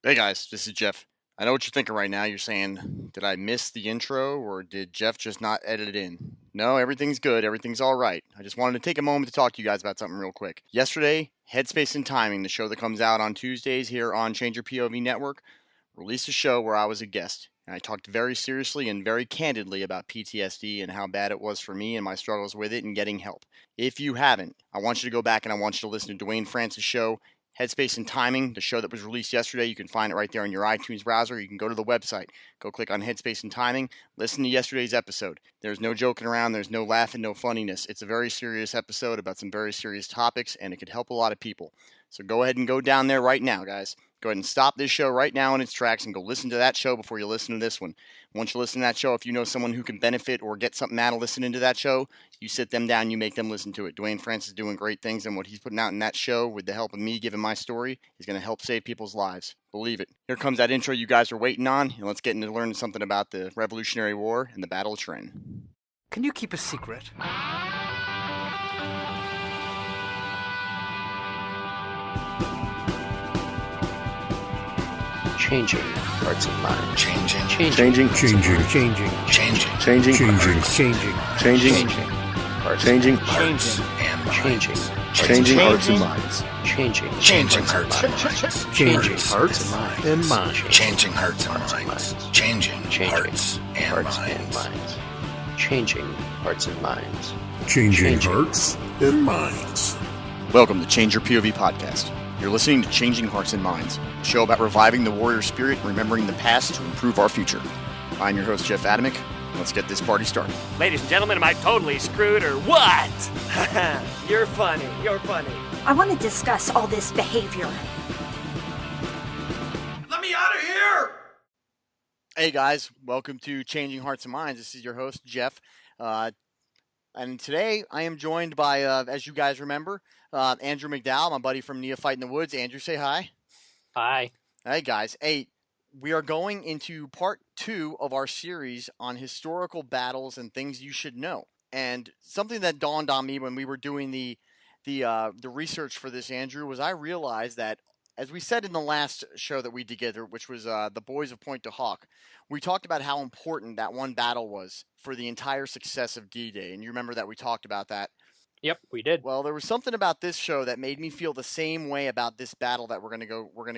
Hey guys, this is Jeff. I know what you're thinking right now. You're saying, did I miss the intro or did Jeff just not edit it in? No, everything's good. Everything's all right. I just wanted to take a moment to talk to you guys about something real quick. Yesterday, Headspace and Timing, the show that comes out on Tuesdays here on Change Your POV Network, released a show where I was a guest. And I talked very seriously and very candidly about PTSD and how bad it was for me and my struggles with it and getting help. If you haven't, I want you to go back and I want you to listen to Dwayne Francis' show, Headspace and Timing, the show that was released yesterday. You can find it right there on your iTunes browser. You can go to the website, go click on Headspace and Timing, listen to yesterday's episode. There's no joking around, there's no laughing, no funniness. It's a very serious episode about some very serious topics, and it could help a lot of people. So go ahead and go down there right now, guys. Go ahead and stop this show right now in its tracks and go listen to that show before you listen to this one. Once you listen to that show, if you know someone who can benefit or get something out of listening to that show, you sit them down, you make them listen to it. Dwayne Francis is doing great things, and what he's putting out in that show with the help of me giving my story is going to help save people's lives. Believe it. Here comes that intro you guys are waiting on, and let's get into learning something about the Revolutionary War and the Battle of Trenton. Can you keep a secret? Changing hearts and minds. Changing hearts and minds. Welcome to Change Your POV podcast. You're listening to Changing Hearts and Minds, a show about reviving the warrior spirit and remembering the past to improve our future. I'm your host, Jeff Adamec. Let's get this party started. Ladies and gentlemen, am I totally screwed or what? You're funny. I want to discuss all this behavior. Let me out of here! Hey guys, welcome to Changing Hearts and Minds. This is your host, Jeff. And today I am joined by, as you guys remember, Andrew McDowell, my buddy from Neophyte in the Woods. Andrew, say hi. Hi. Hey guys. Hey, we are going into part 2 of our series on historical battles and things you should know. And something that dawned on me when we were doing the research for this, Andrew, was I realized that, as we said in the last show that we did together, which was the Boys of Pointe du Hoc, we talked about how important that one battle was for the entire success of D-Day. And you remember that we talked about that. Yep, we did. Well, there was something about this show that made me feel the same way about this battle that we're gonna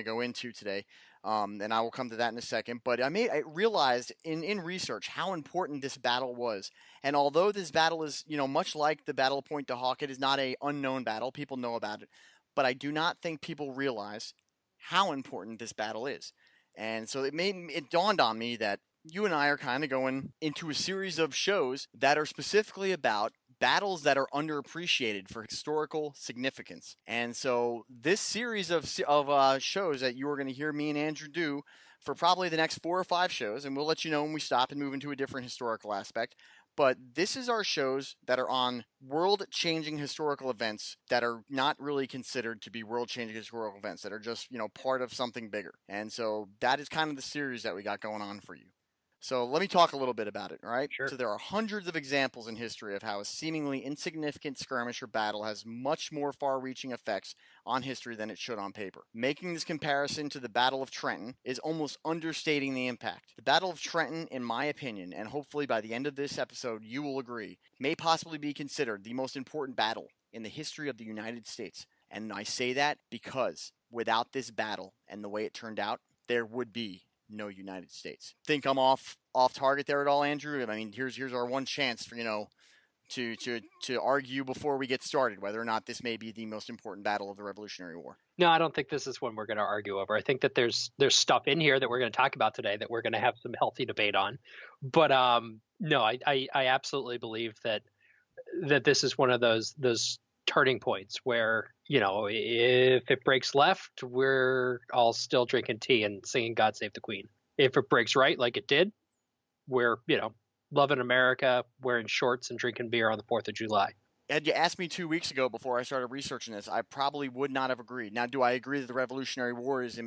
go into today, and I will come to that in a second. But I realized in research how important this battle was, and although this battle is much like the Battle of Pointe du Hoc, it is not an unknown battle. People know about it, but I do not think people realize how important this battle is. And so it dawned on me that you and I are kind of going into a series of shows that are specifically about battles that are underappreciated for historical significance. And so this series of shows that you are going to hear me and Andrew do for probably the next 4 or 5 shows, and we'll let you know when we stop and move into a different historical aspect. But this is our shows that are on world-changing historical events that are not really considered to be world-changing historical events, that are just, part of something bigger. And so that is kind of the series that we got going on for you. So let me talk a little bit about it, all right? Sure. So there are hundreds of examples in history of how a seemingly insignificant skirmish or battle has much more far-reaching effects on history than it should on paper. Making this comparison to the Battle of Trenton is almost understating the impact. The Battle of Trenton, in my opinion, and hopefully by the end of this episode you will agree, may possibly be considered the most important battle in the history of the United States. And I say that because without this battle and the way it turned out, there would be no United States. Think I'm off target there at all, Andrew? I mean, here's our one chance for to argue before we get started whether or not this may be the most important battle of the Revolutionary War. No, I don't think this is one we're going to argue over. I think that there's stuff in here that we're going to talk about today that we're going to have some healthy debate on. But no, I absolutely believe that this is one of those turning points where, if it breaks left, we're all still drinking tea and singing God Save the Queen. If it breaks right, like it did, we're, loving America, wearing shorts and drinking beer on the 4th of July. Had you asked me 2 weeks ago before I started researching this, I probably would not have agreed. Now, do I agree that the Revolutionary War is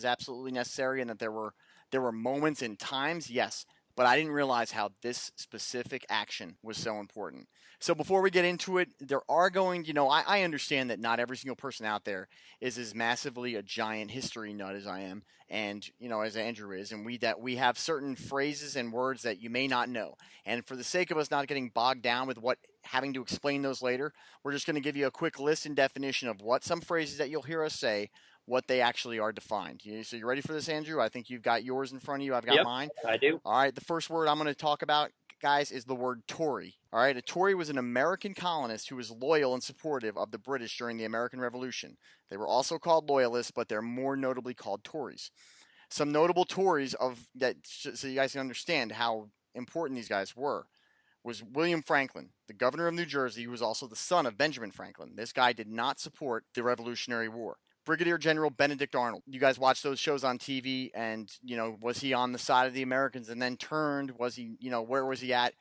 absolutely necessary and that there were moments and times? Yes. but I didn't realize how this specific action was so important. So before we get into it, there are going, I understand that not every single person out there is as massively a giant history nut as I am, and as Andrew is, and we have certain phrases and words that you may not know. And for the sake of us not getting bogged down with having to explain those later, we're just going to give you a quick list and definition of what some phrases that you'll hear us say, what they actually are defined. So you ready for this, Andrew? I think you've got yours in front of you. I've got mine. I do. All right. The first word I'm going to talk about, guys, is the word Tory. All right. A Tory was an American colonist who was loyal and supportive of the British during the American Revolution. They were also called loyalists, but they're more notably called Tories. Some notable Tories so you guys can understand how important these guys were, was William Franklin, the governor of New Jersey, who was also the son of Benjamin Franklin. This guy did not support the Revolutionary War. Brigadier General Benedict Arnold. You guys watch those shows on TV, and, was he on the side of the Americans and then turned? Was he, where was he at?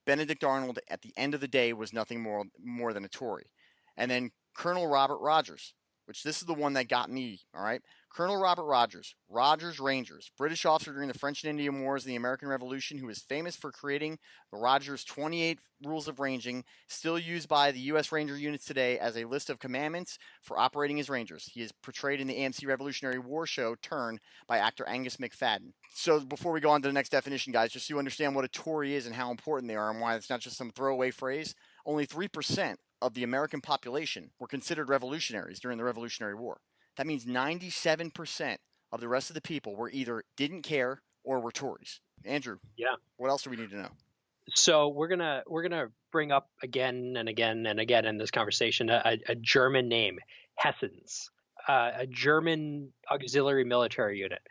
Benedict Arnold, at the end of the day, was nothing more than a Tory. And then Colonel Robert Rogers, which this is the one that got me, all right? Colonel Robert Rogers, Rogers Rangers, British officer during the French and Indian Wars and the American Revolution, who is famous for creating the Rogers 28 Rules of Ranging, still used by the U.S. Ranger units today as a list of commandments for operating as Rangers. He is portrayed in the AMC Revolutionary War show Turn by actor Angus McFadden. So before we go on to the next definition, guys, just so you understand what a Tory is and how important they are and why it's not just some throwaway phrase, only 3% of the American population were considered revolutionaries during the Revolutionary War. That means 97% of the rest of the people were either didn't care or were Tories. Andrew, what else do we need to know? So we're gonna bring up again and again and again in this conversation a German name, Hessians, a German auxiliary military unit.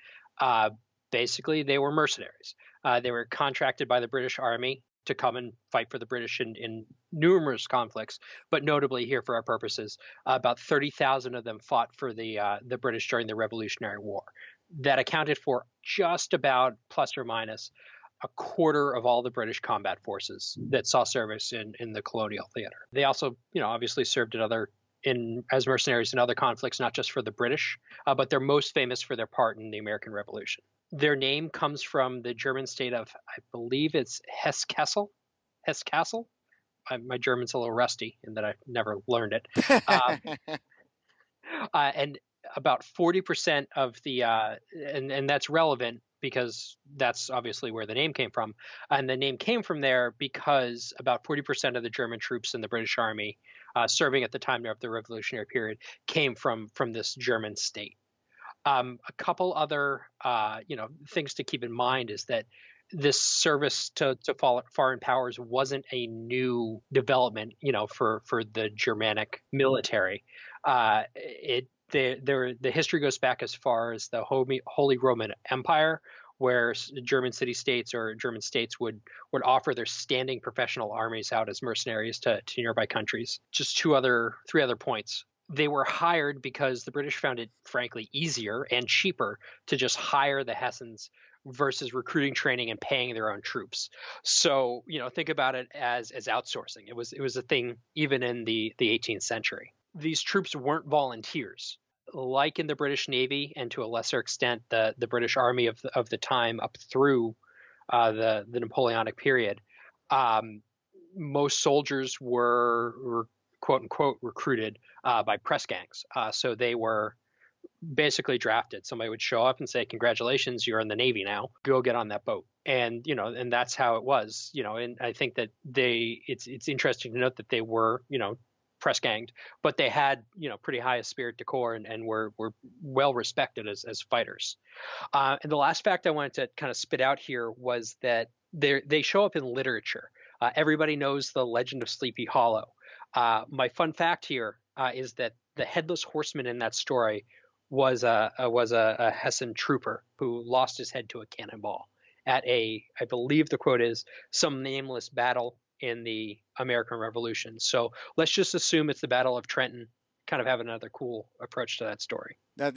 Basically, they were mercenaries. They were contracted by the British Army to come and fight for the British in numerous conflicts, but notably here for our purposes, about 30,000 of them fought for the British during the Revolutionary War. That accounted for just about plus or minus a quarter of all the British combat forces that saw service in the colonial theater. They also, obviously served as mercenaries in other conflicts, not just for the British, but they're most famous for their part in the American Revolution. Their name comes from the German state of, I believe it's Hesse-Kassel. My German's a little rusty in that I've never learned it. And about 40% of the, and that's relevant because that's obviously where the name came from. And the name came from there because about 40% of the German troops in the British Army serving at the time of the Revolutionary period came from this German state. A couple other, things to keep in mind is that this service to foreign powers wasn't a new development, for the Germanic military. The history goes back as far as the Holy Roman Empire, where German city-states or German states would offer their standing professional armies out as mercenaries to nearby countries. Just three other points. They were hired because the British found it, frankly, easier and cheaper to just hire the Hessians versus recruiting, training, and paying their own troops. So, think about it as outsourcing. It was a thing even in the 18th century. These troops weren't volunteers. Like in the British Navy and to a lesser extent the British Army of the time up through the Napoleonic period, most soldiers were quote unquote recruited by press gangs. So they were basically drafted. Somebody would show up and say, "Congratulations, you're in the Navy now. Go get on that boat." And and that's how it was. And I think that it's interesting to note that they were press ganged, but they had pretty high esprit de corps and were well respected as fighters. And the last fact I wanted to kind of spit out here was that they show up in literature. Everybody knows the legend of Sleepy Hollow. My fun fact here is that the headless horseman in that story was a Hessian trooper who lost his head to a cannonball at I believe the quote is, some nameless battle in the American Revolution. So let's just assume it's the Battle of Trenton. Kind of have another cool approach to that story. That's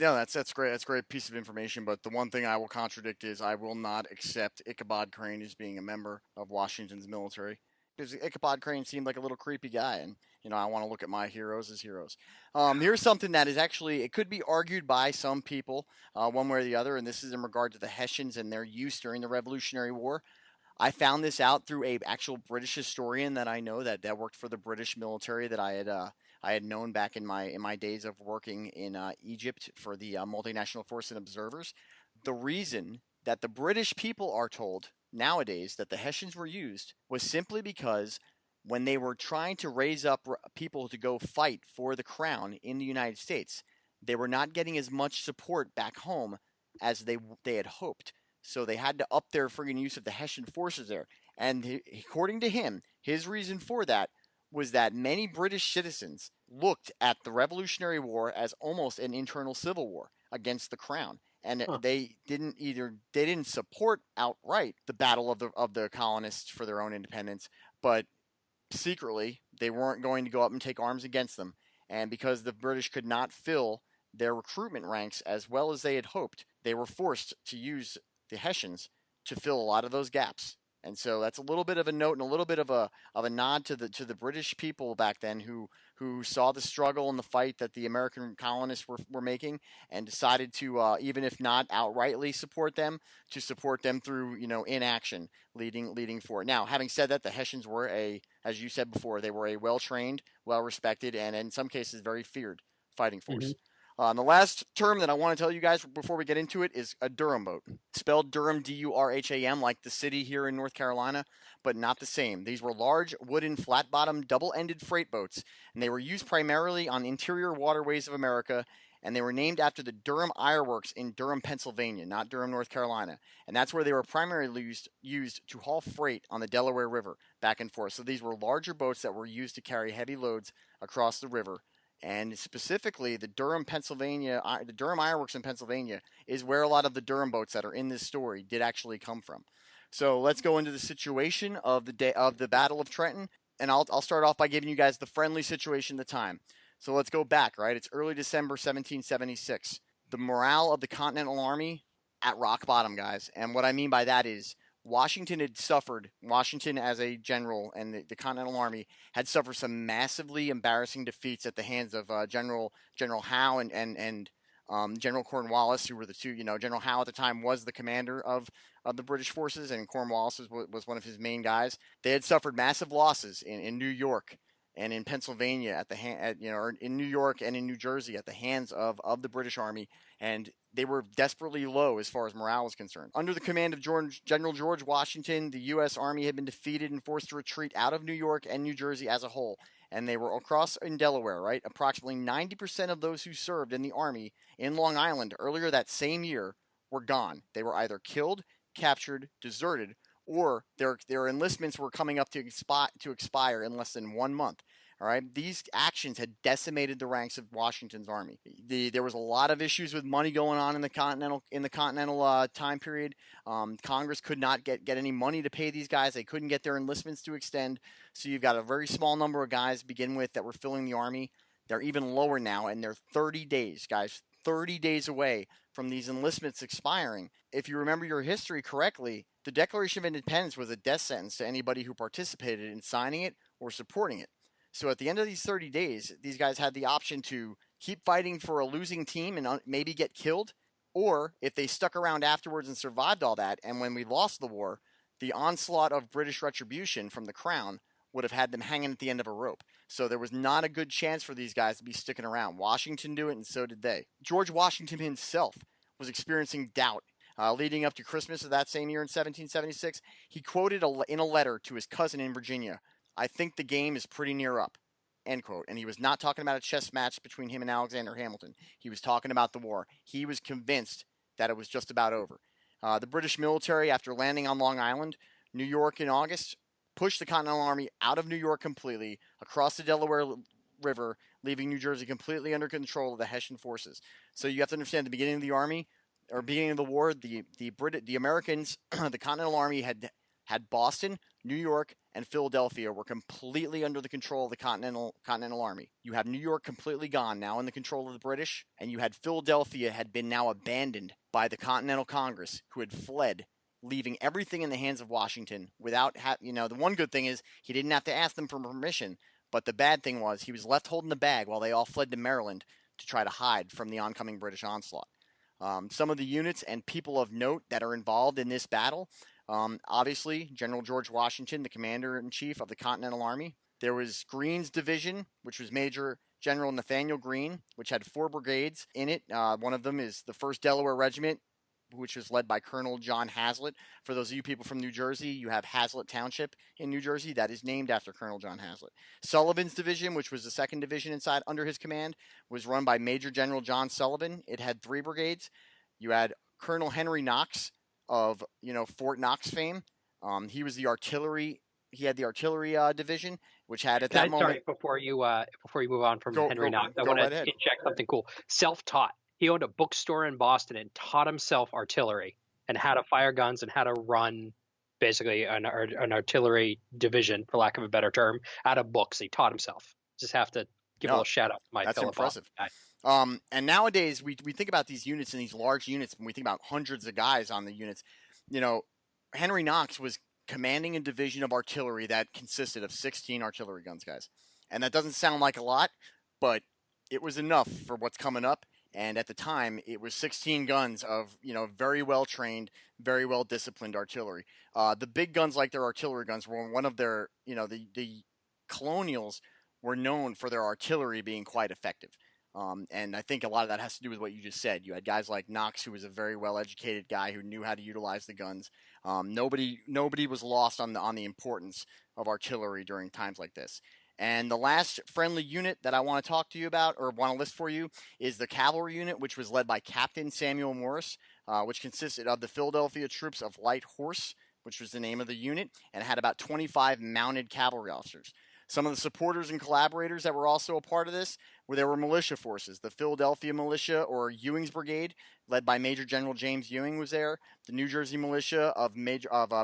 great. That's a great piece of information. But the one thing I will contradict is I will not accept Ichabod Crane as being a member of Washington's military. Because Ichabod Crane seemed like a little creepy guy, and I want to look at my heroes as heroes. Here's something that is actually, it could be argued by some people one way or the other, and this is in regard to the Hessians and their use during the Revolutionary War. I found this out through a actual British historian that I know that worked for the British military that I had known back in my days of working in Egypt for the multinational force and observers. The reason that the British people are told nowadays that the Hessians were used was simply because when they were trying to raise up people to go fight for the crown in the United States, they were not getting as much support back home as they had hoped. So they had to up their friggin' use of the Hessian forces there. And according to him, his reason for that was that many British citizens looked at the Revolutionary War as almost an internal civil war against the crown. And they didn't support outright the battle of the colonists for their own independence, but secretly they weren't going to go up and take arms against them. And because the British could not fill their recruitment ranks as well as they had hoped, they were forced to use the Hessians to fill a lot of those gaps. And so that's a little bit of a note and a little bit of a nod to the British people back then who saw the struggle and the fight that the American colonists were making and decided to even if not outrightly support them, to support them through inaction leading forward. Now, having said that, the Hessians were as you said before, they were a well-trained, well-respected, and in some cases very feared fighting force. Mm-hmm. The last term that I want to tell you guys before we get into it is a Durham boat. Spelled Durham, D-U-R-H-A-M, like the city here in North Carolina, but not the same. These were large, wooden, flat-bottomed, double-ended freight boats, and they were used primarily on interior waterways of America, and they were named after the Durham Ironworks in Durham, Pennsylvania, not Durham, North Carolina. And that's where they were primarily used to haul freight on the Delaware River back and forth. So these were larger boats that were used to carry heavy loads across the river. And specifically, the Durham Ironworks in Pennsylvania is where a lot of the Durham boats that are in this story did actually come from. So let's go into the situation of the Battle of Trenton, and I'll start off by giving you guys the friendly situation at the time. So let's go back, right? It's early December 1776. The morale of the Continental Army at rock bottom, guys. And what I mean by that is Washington as a general and the Continental Army had suffered some massively embarrassing defeats at the hands of General Howe and General Cornwallis, who were the two. General Howe at the time was the commander of the British forces, and Cornwallis was one of his main guys. They had suffered massive losses in New York and in Pennsylvania or in New York and in New Jersey at the hands of the British Army, and they were desperately low as far as morale was concerned. Under the command of General George Washington, the U.S. Army had been defeated and forced to retreat out of New York and New Jersey as a whole, and they were across in Delaware, right? Approximately 90% of those who served in the Army in Long Island earlier that same year were gone. They were either killed, captured, deserted, or their enlistments were coming up to expire in less than 1 month. All right, these actions had decimated the ranks of Washington's army. There was a lot of issues with money going on in the continental time period. Congress could not get any money to pay these guys. They couldn't get their enlistments to extend. So you've got a very small number of guys to begin with that were filling the army. They're even lower now, and they're 30 days, guys, 30 days away from these enlistments expiring. If you remember your history correctly, the Declaration of Independence was a death sentence to anybody who participated in signing it or supporting it. So at the end of these 30 days, these guys had the option to keep fighting for a losing team and maybe get killed, or if they stuck around afterwards and survived all that, and when we lost the war, the onslaught of British retribution from the crown would have had them hanging at the end of a rope. So there was not a good chance for these guys to be sticking around. Washington knew it, and so did they. George Washington himself was experiencing doubt. Leading up to Christmas of that same year in 1776, he quoted in a letter to his cousin in Virginia, "I think the game is pretty near up," end quote. And he was not talking about a chess match between him and Alexander Hamilton. He was talking about the war. He was convinced that it was just about over. The British military, after landing on Long Island, New York in August, pushed the Continental Army out of New York completely, across the Delaware River, leaving New Jersey completely under control of the Hessian forces. So you have to understand, at the beginning of the war, the Americans, the Continental Army had Boston, New York, and Philadelphia were completely under the control of the Continental Army. You have New York completely gone, now in the control of the British, and you had Philadelphia had been now abandoned by the Continental Congress, who had fled, leaving everything in the hands of Washington without, the one good thing is he didn't have to ask them for permission, but the bad thing was he was left holding the bag while they all fled to Maryland to try to hide from the oncoming British onslaught. Some of the units and people of note that are involved in this battle Obviously, General George Washington, the commander-in-chief of the Continental Army. There was Greene's division, which was Major General Nathaniel Greene, which had 4 brigades in it. One of them is the 1st Delaware Regiment, which was led by Colonel John Hazlitt. For those of you people from New Jersey, you have Hazlitt Township in New Jersey. That is named after Colonel John Hazlitt. Sullivan's division, which was the 2nd division inside under his command, was run by Major General John Sullivan. It had 3 brigades. You had Colonel Henry Knox of, Fort Knox fame. He was the artillery. He had the artillery division, which had at that moment. Sorry, before you move on from Henry Knox, I want to inject something cool. Self-taught. He owned a bookstore in Boston and taught himself artillery and how to fire guns and how to run basically an artillery division, for lack of a better term, out of books. He taught himself. Just have to give a little shout out to my That's fellow impressive. Boston guy. And nowadays we think about these units and these large units, when we think about hundreds of guys on the units. Henry Knox was commanding a division of artillery that consisted of 16 artillery guns, guys. And that doesn't sound like a lot, but it was enough for what's coming up. And at the time, it was 16 guns of, very well trained, very well disciplined artillery. The big guns, like their artillery guns, were one of their, the colonials were known for their artillery being quite effective. And I think a lot of that has to do with what you just said. You had guys like Knox, who was a very well-educated guy who knew how to utilize the guns. Nobody was lost on the importance of artillery during times like this. And the last friendly unit that I want to talk to you about, or want to list for you, is the cavalry unit, which was led by Captain Samuel Morris, which consisted of the Philadelphia Troops of Light Horse, which was the name of the unit, and had about 25 mounted cavalry officers. Some of the supporters and collaborators that were also a part of this were militia forces. The Philadelphia Militia, or Ewing's Brigade, led by Major General James Ewing, was there. The New Jersey Militia of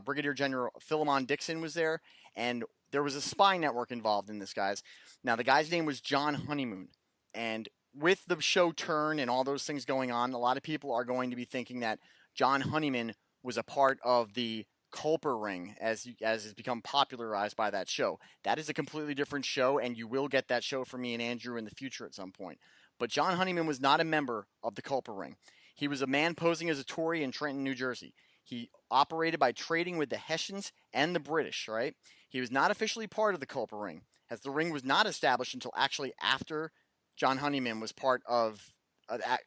Brigadier General Philemon Dixon was there. And there was a spy network involved in this, guys. Now, the guy's name was John Honeymoon. And with the show Turn and all those things going on, a lot of people are going to be thinking that John Honeyman was a part of the Culper Ring, as has become popularized by that show. That is a completely different show, and you will get that show from me and Andrew in the future at some point. But John Honeyman was not a member of the Culper Ring. He was a man posing as a Tory in Trenton, New Jersey. He operated by trading with the Hessians and the British, right? He was not officially part of the Culper Ring, as the ring was not established until actually after John Honeyman was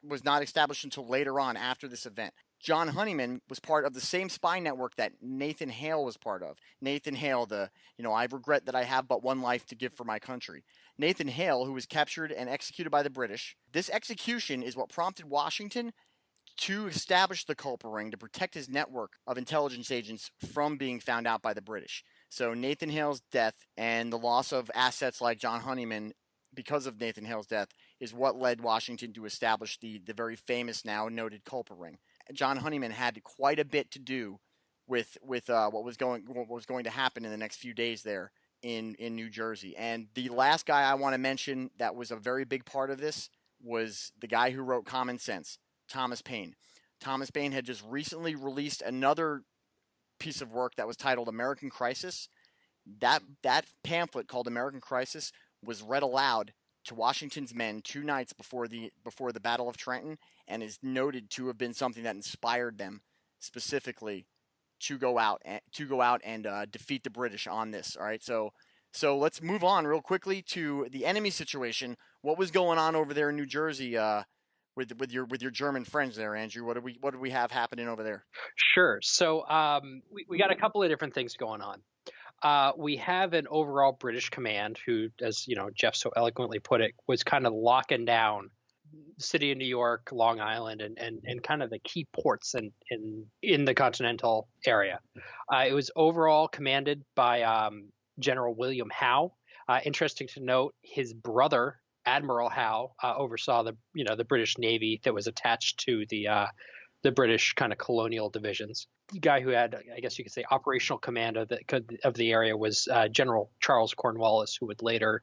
was not established until later on after this event. John Honeyman was part of the same spy network that Nathan Hale was part of. Nathan Hale, I regret that I have but one life to give for my country. Nathan Hale, who was captured and executed by the British. This execution is what prompted Washington to establish the Culper Ring to protect his network of intelligence agents from being found out by the British. So Nathan Hale's death and the loss of assets like John Honeyman because of Nathan Hale's death is what led Washington to establish the very famous, now noted Culper Ring. John Honeyman had quite a bit to do with what was going to happen in the next few days there in New Jersey. And the last guy I want to mention that was a very big part of this was the guy who wrote Common Sense, Thomas Paine. Thomas Paine had just recently released another piece of work that was titled American Crisis. That pamphlet called American Crisis was read aloud to Washington's men 2 nights before the Battle of Trenton, and is noted to have been something that inspired them specifically to go out and defeat the British on this. All right, so let's move on real quickly to the enemy situation. What was going on over there in New Jersey with your German friends there, Andrew? What do we have happening over there? Sure. So we got a couple of different things going on. We have an overall British command who, as Jeff so eloquently put it, was kind of locking down the city of New York, Long Island, and kind of the key ports in the continental area. It was overall commanded by General William Howe. Interesting to note, his brother Admiral Howe oversaw the British Navy that was attached to the British kind of colonial divisions. The guy who had, I guess you could say, operational command of the area was General Charles Cornwallis, who would later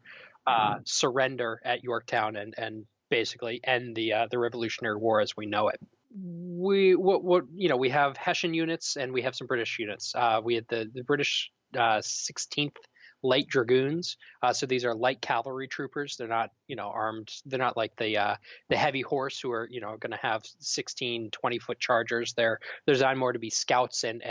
surrender at Yorktown and basically end the Revolutionary War as we know it. We have Hessian units and we have some British units. We had the British 16th light dragoons. So these are light cavalry troopers. They're not, armed. They're not like the heavy horse who are, going to have 16, 20-foot chargers. They're designed more to be scouts and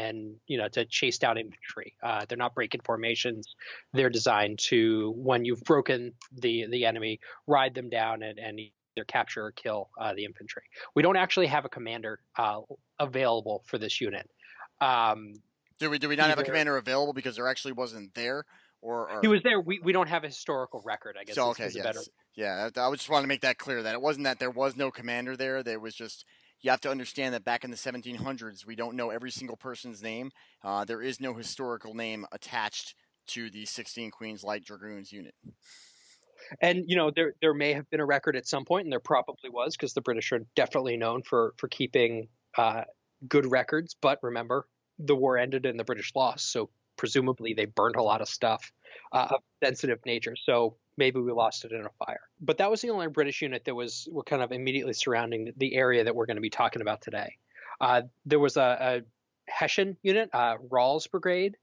to chase down infantry. They're not breaking formations. They're designed to, when you've broken the enemy, ride them down and either capture or kill the infantry. We don't actually have a commander available for this unit. Do we not have a commander available because there actually wasn't there? Or he was there. We don't have a historical record, I guess. So, okay, yes. Yeah, I just want to make that clear, that it wasn't that there was no commander there. There was just, you have to understand that back in the 1700s, we don't know every single person's name. There is no historical name attached to the 16 Queens Light Dragoons unit. And, there may have been a record at some point, and there probably was, because the British are definitely known for keeping good records. But remember, the war ended and the British lost, so presumably they burned a lot of stuff of sensitive nature. So maybe we lost it in a fire. But that was the only British unit that was kind of immediately surrounding the area that we're going to be talking about today. There was a Hessian unit, Rawls Brigade,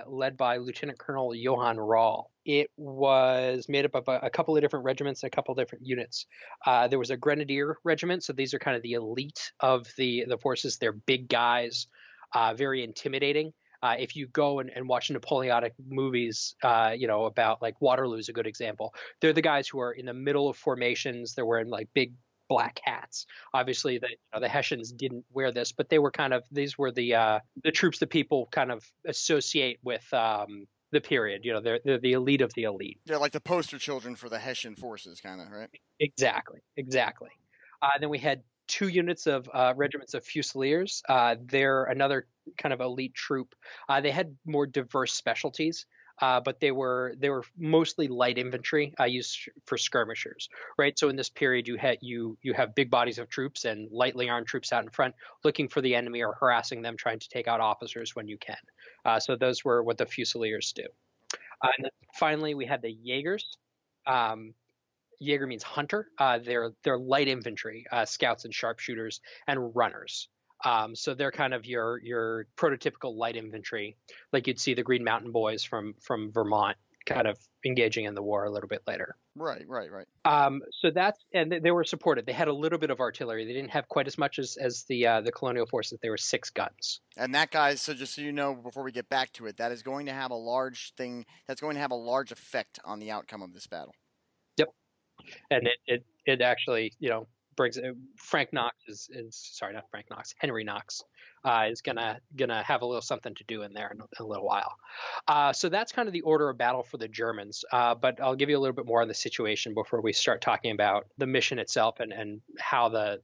led by Lieutenant Colonel Johann Rahl. It was made up of a couple of different regiments and a couple of different units. There was a Grenadier regiment, so these are kind of the elite of the forces. They're big guys, very intimidating. If you go and watch Napoleonic movies, about like Waterloo is a good example. They're the guys who are in the middle of formations. They're wearing like big black hats. Obviously, the Hessians didn't wear this, but they were these were the troops that people kind of associate with the period. They're the elite of the elite. They're like the poster children for the Hessian forces, kind of, right? Exactly. Then we had 2 units of regiments of Fusiliers. They're another kind of elite troop. They had more diverse specialties, but they were mostly light infantry used for skirmishers, right? So in this period, you have big bodies of troops and lightly armed troops out in front, looking for the enemy or harassing them, trying to take out officers when you can. So those were what the Fusiliers do. And then finally, we had the Jaegers. Jaeger means hunter. They're light infantry, scouts and sharpshooters and runners. So they're kind of your prototypical light infantry, like you'd see the Green Mountain Boys from Vermont kind of engaging in the war a little bit later. Right. So and they were supported. They had a little bit of artillery. They didn't have quite as much as the colonial forces. They were 6 guns. And that, guys, so just so you know, before we get back to it, that is going to have a large effect on the outcome of this battle. Yep. And it actually, brings Frank Knox Henry Knox is gonna have a little something to do in there in a little while. So that's kind of the order of battle for the Germans. But I'll give you a little bit more on the situation before we start talking about the mission itself and how the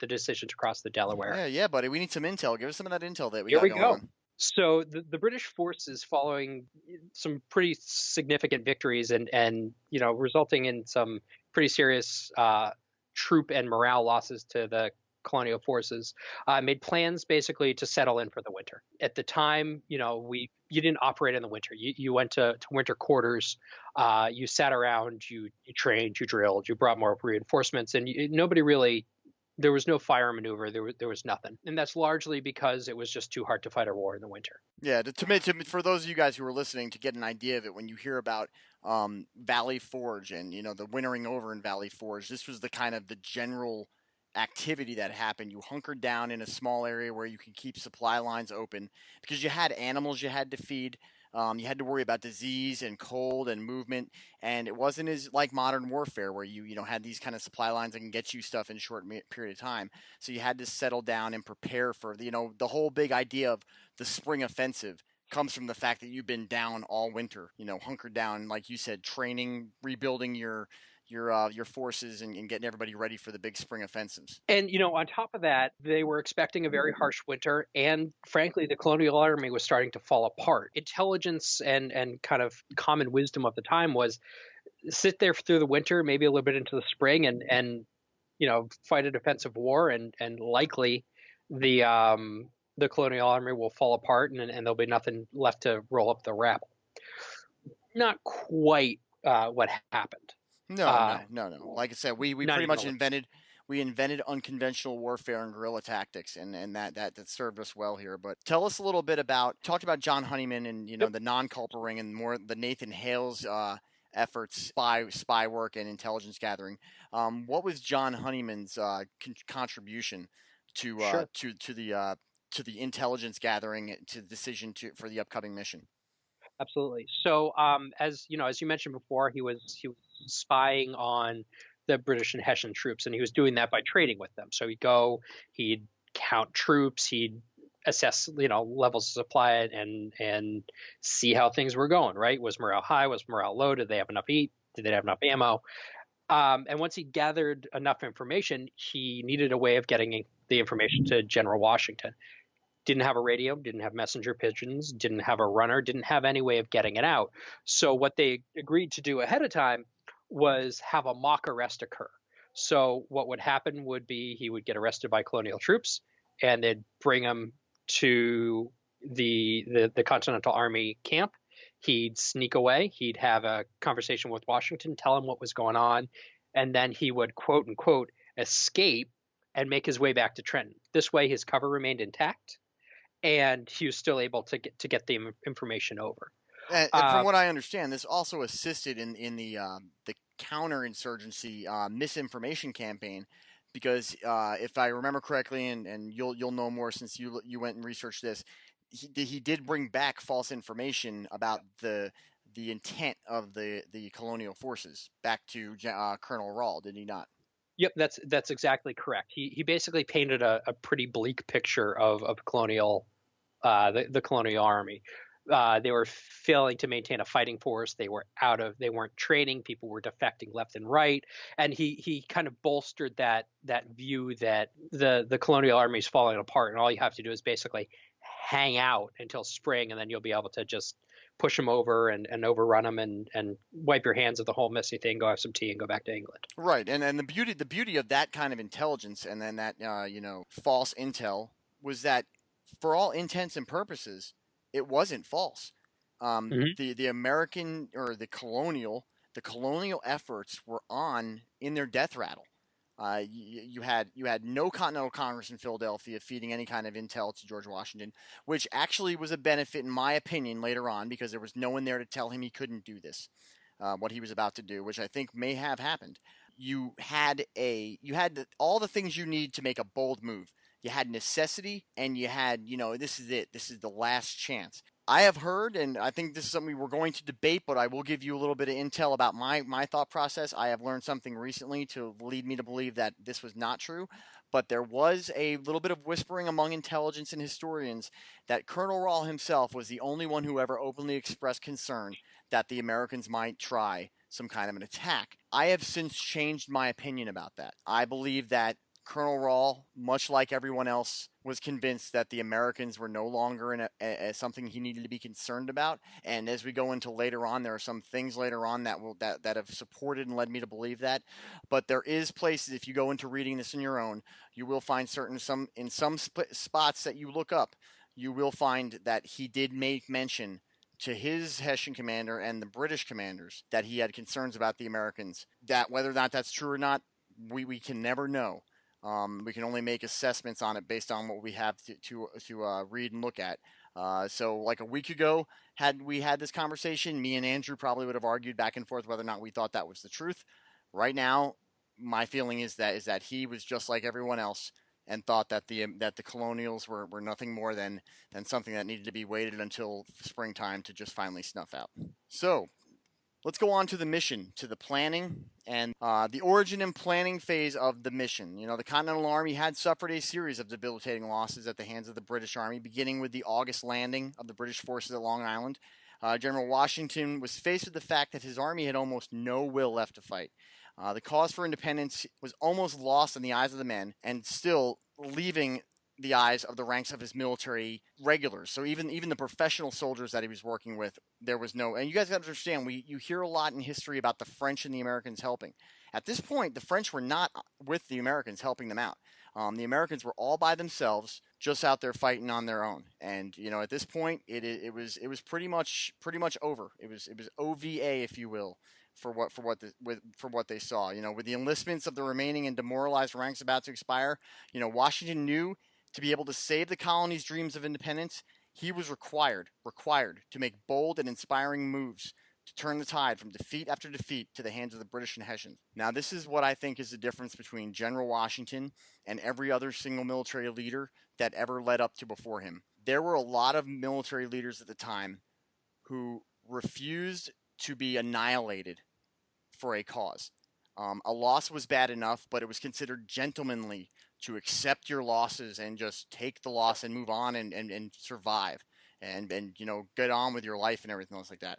decision to cross the Delaware. Yeah, buddy. We need some intel. Give us some of that intel that we Here got we going go. on. So the British forces, following some pretty significant victories and resulting in some pretty serious troop and morale losses to the colonial forces, made plans basically to settle in for the winter. At the time, you didn't operate in the winter. You went to winter quarters. You sat around. You trained. You drilled. You brought more reinforcements, and nobody really. There was no fire maneuver. There was nothing, and that's largely because it was just too hard to fight a war in the winter. Yeah, for those of you guys who are listening, to get an idea of it, when you hear about Valley Forge and the wintering over in Valley Forge, this was the kind of the general activity that happened. You hunkered down in a small area where you could keep supply lines open because you had animals you had to feed. You had to worry about disease and cold and movement, and it wasn't as like modern warfare where you had these kind of supply lines that can get you stuff in a short period of time. So you had to settle down and prepare for the whole big idea of the spring offensive comes from the fact that you've been down all winter, hunkered down, like you said, training, rebuilding your forces and getting everybody ready for the big spring offensives. And, on top of that, they were expecting a very harsh winter. And frankly, the colonial army was starting to fall apart. Intelligence and kind of common wisdom of the time was sit there through the winter, maybe a little bit into the spring and fight a defensive war. And likely the colonial army will fall apart and there'll be nothing left to roll up the rabble. Not quite what happened. No. Like I said, we pretty much invented we invented unconventional warfare and guerrilla tactics, and that served us well here. But tell us a little bit talked about John Honeyman and the non-culper ring and more the Nathan Hale's efforts, spy work and intelligence gathering. What was John Honeyman's contribution to Sure. to the intelligence gathering to the decision for the upcoming mission? Absolutely. So, as you mentioned before, he was spying on the British and Hessian troops, and he was doing that by trading with them. So he'd count troops, he'd assess, levels of supply and see how things were going. Right? Was morale high? Was morale low? Did they have enough eat? Did they have enough ammo? And once he gathered enough information, he needed a way of getting the information to General Washington. Didn't have a radio, didn't have messenger pigeons, didn't have a runner, didn't have any way of getting it out. So what they agreed to do ahead of time was have a mock arrest occur. So what would happen would be he would get arrested by colonial troops, and they'd bring him to the Continental Army camp. He'd sneak away. He'd have a conversation with Washington, tell him what was going on, and then he would, quote unquote, escape and make his way back to Trenton. This way his cover remained intact, and he was still able to get the information over. And from what I understand, this also assisted in the counterinsurgency misinformation campaign, because if I remember correctly, and you'll know more since you went and researched this, he did bring back false information about the intent of the colonial forces back to Colonel Rahl, did he not? Yep, that's exactly correct. He basically painted a pretty bleak picture of colonial. The colonial army. They were failing to maintain a fighting force. They weren't training. People were defecting left and right. And he kind of bolstered that view that the colonial army is falling apart, and all you have to do is basically hang out until spring, and then you'll be able to just push them over and overrun them and wipe your hands of the whole messy thing, go have some tea, and go back to England. Right, and the beauty of that kind of intelligence, and then that false intel, was that for all intents and purposes, it wasn't false. The American or the colonial efforts were on in their death rattle. You had no Continental Congress in Philadelphia feeding any kind of intel to George Washington, which actually was a benefit in my opinion later on, because there was no one there to tell him he couldn't do this, what he was about to do, which I think may have happened. You had all the things you need to make a bold move. You had necessity, and you had, this is it. This is the last chance. I have heard, and I think this is something we're going to debate, but I will give you a little bit of intel about my thought process. I have learned something recently to lead me to believe that this was not true, but there was a little bit of whispering among intelligence and historians that Colonel Rahl himself was the only one who ever openly expressed concern that the Americans might try some kind of an attack. I have since changed my opinion about that. I believe that Colonel Rahl, much like everyone else, was convinced that the Americans were no longer something he needed to be concerned about. And as we go into later on, there are some things later on that have supported and led me to believe that. But there is places, if you go into reading this on your own, you will find in some spots that you look up, you will find that he did make mention to his Hessian commander and the British commanders that he had concerns about the Americans. That whether or not that's true or not, we can never know. We can only make assessments on it based on what we have to read and look at. So like a week ago, had we had this conversation, me and Andrew probably would have argued back and forth whether or not we thought that was the truth. Right now, my feeling is that he was just like everyone else and thought that the colonials were nothing more than something that needed to be waited until springtime to just finally snuff out. So let's go on to the mission, to the planning, and the origin and planning phase of the mission. The Continental Army had suffered a series of debilitating losses at the hands of the British Army, beginning with the August landing of the British forces at Long Island. General Washington was faced with the fact that his army had almost no will left to fight. The cause for independence was almost lost in the eyes of the men, and still leaving the eyes of the ranks of his military regulars. So even the professional soldiers that he was working with, there was no. And you guys got to understand, you hear a lot in history about the French and the Americans helping. At this point, the French were not with the Americans helping them out. The Americans were all by themselves, just out there fighting on their own. And at this point, it was pretty much over. It was OVA, if you will, for what they saw. With the enlistments of the remaining and demoralized ranks about to expire, Washington knew to be able to save the colony's dreams of independence, he was required to make bold and inspiring moves to turn the tide from defeat after defeat to the hands of the British and Hessians. Now, this is what I think is the difference between General Washington and every other single military leader that ever led up to before him. There were a lot of military leaders at the time who refused to be annihilated for a cause. A loss was bad enough, but it was considered gentlemanly to accept your losses and just take the loss and move on and survive and get on with your life and everything else like that.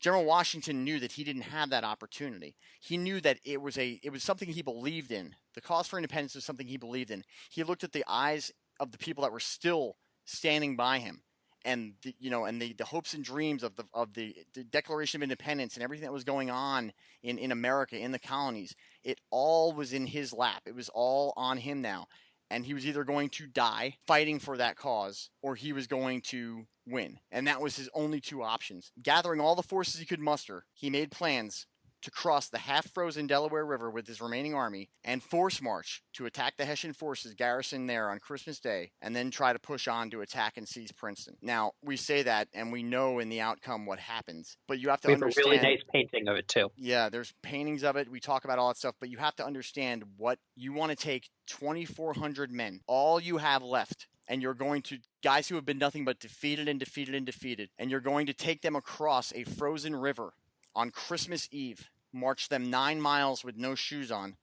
General Washington knew that he didn't have that opportunity. He knew that it was something he believed in. The cause for independence was something he believed in. He looked at the eyes of the people that were still standing by him, and the hopes and dreams of the Declaration of Independence and everything that was going on in America, in the colonies. It all was in his lap. It was all on him now. And he was either going to die fighting for that cause, or he was going to win. And that was his only two options. Gathering all the forces he could muster, he made plans to cross the half-frozen Delaware River with his remaining army and force march to attack the Hessian forces garrisoned there on Christmas Day, and then try to push on to attack and seize Princeton. Now, we say that, and we know in the outcome what happens, but you have to understand... We have a really nice painting of it, too. Yeah, there's paintings of it. We talk about all that stuff, but you have to understand what you want to take 2,400 men, all you have left, and you're going to, guys who have been nothing but defeated, and you're going to take them across a frozen river on Christmas Eve, march them 9 miles with no shoes on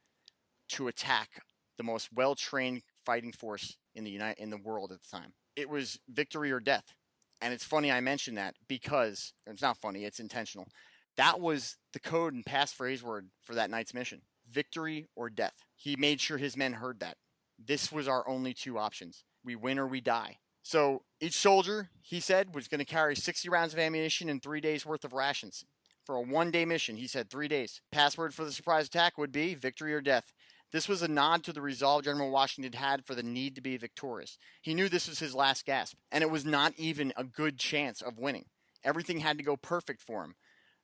to attack the most well-trained fighting force in the world at the time. It was victory or death. And it's funny I mention that because, it's not funny, it's intentional. That was the code and passphrase word for that night's mission. Victory or death. He made sure his men heard that. This was our only two options. We win or we die. So each soldier, he said, was going to carry 60 rounds of ammunition and 3 days worth of rations. For a one-day mission, he said 3 days. Password for the surprise attack would be victory or death. This was a nod to the resolve General Washington had for the need to be victorious. He knew this was his last gasp, and it was not even a good chance of winning. Everything had to go perfect for him.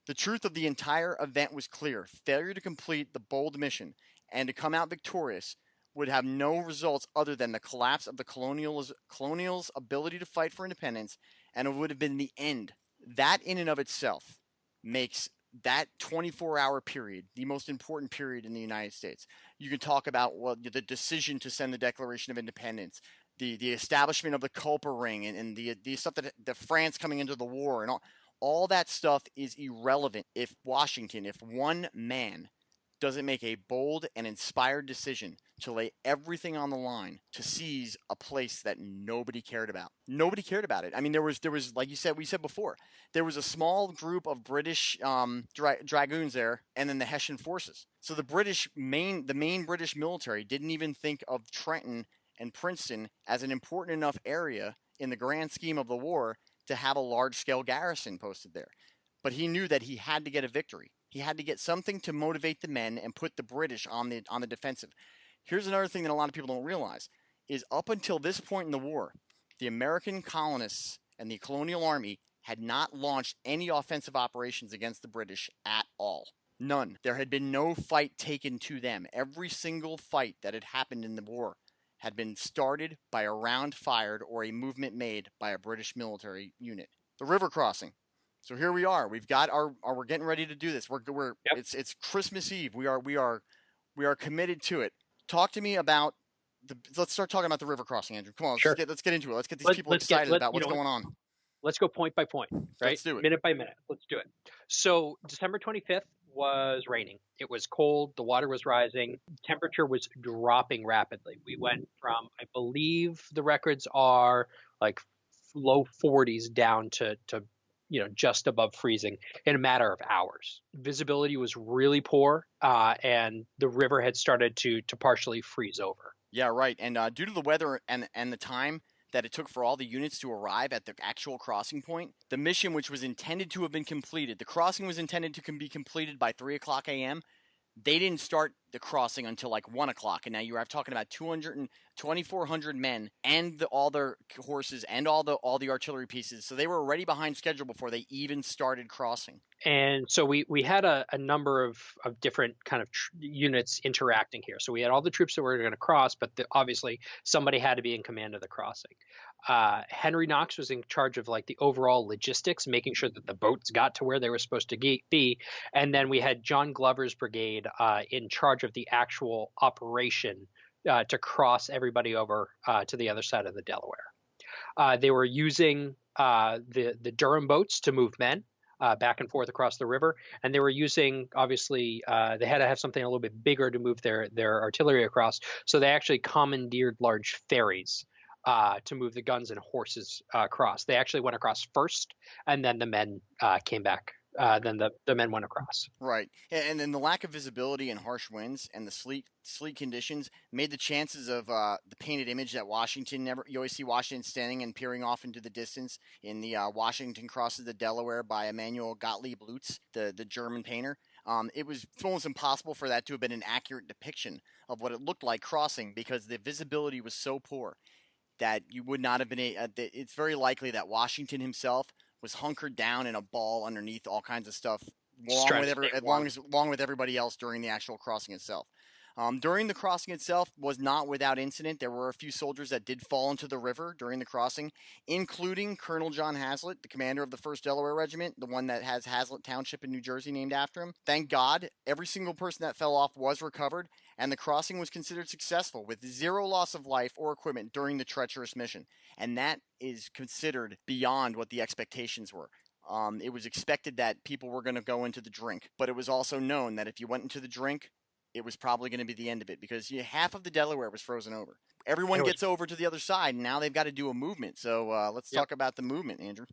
The truth of the entire event was clear. Failure to complete the bold mission and to come out victorious would have no results other than the collapse of the colonials' ability to fight for independence, and it would have been the end. That in and of itself makes that 24-hour period the most important period in the United States. You can talk about the decision to send the Declaration of Independence, the establishment of the Culper Ring, and the stuff that the France coming into the war, and all that stuff is irrelevant if one man doesn't make a bold and inspired decision to lay everything on the line to seize a place that nobody cared about. Nobody cared about it. I mean, there was like we said before, there was a small group of British dragoons there, and then the Hessian forces. So the main British military didn't even think of Trenton and Princeton as an important enough area in the grand scheme of the war to have a large-scale garrison posted there. But he knew that he had to get a victory. He had to get something to motivate the men and put the British on the defensive. Here's another thing that a lot of people don't realize, is up until this point in the war, the American colonists and the colonial army had not launched any offensive operations against the British at all. None. There had been no fight taken to them. Every single fight that had happened in the war had been started by a round fired or a movement made by a British military unit. The river crossing. So here we are. We've got we're getting ready to do this. It's Christmas Eve. We are committed to it. Talk to me about let's start talking about the river crossing, Andrew. Come on, sure. Let's get into it. Let's get these people excited about what's going on. Let's go point by point, right? Let's do it. Minute by minute. Let's do it. So December 25th was raining. It was cold. The water was rising. Temperature was dropping rapidly. We went from, I believe the records are like low 40s down to just above freezing in a matter of hours. Visibility was really poor, and the river had started to partially freeze over. Yeah, right. And due to the weather and the time that it took for all the units to arrive at the actual crossing point, the mission, which was intended to have been completed, the crossing was intended to be completed by 3 o'clock a.m. They didn't start the crossing until like 1 o'clock, and now you are talking about 2,400 men and all their horses and all the artillery pieces. So they were already behind schedule before they even started crossing. And so we had a number of different kind of units interacting here. So we had all the troops that were going to cross, but obviously somebody had to be in command of the crossing. Henry Knox was in charge of like the overall logistics, making sure that the boats got to where they were supposed to be. And then we had John Glover's brigade in charge of the actual operation to cross everybody over to the other side of the Delaware. They were using the Durham boats to move men back and forth across the river, and they were using, obviously, they had to have something a little bit bigger to move their artillery across, so they actually commandeered large ferries to move the guns and horses across. They actually went across first, and then the men came back. Then the men went across. Right, and then the lack of visibility and harsh winds and the sleet conditions made the chances of the painted image that Washington you always see Washington standing and peering off into the distance in the Washington crosses the Delaware by Emanuel Gottlieb Lutz, the German painter. It was almost impossible for that to have been an accurate depiction of what it looked like crossing because the visibility was so poor that you would not have been it's very likely that Washington himself was hunkered down in a ball underneath all kinds of stuff, along with everybody else during the actual crossing itself. During the crossing itself was not without incident. There were a few soldiers that did fall into the river during the crossing, including Colonel John Hazlitt, the commander of the 1st Delaware Regiment, the one that has Hazlitt Township in New Jersey named after him. Thank God, every single person that fell off was recovered, and the crossing was considered successful with 0 loss of life or equipment during the treacherous mission. And that is considered beyond what the expectations were. It was expected that people were going to go into the drink, but it was also known that if you went into the drink, it was probably going to be the end of it because half of the Delaware was frozen over. Everyone gets over to the other side, and now they've got to do a movement. So let's talk about the movement, Andrew.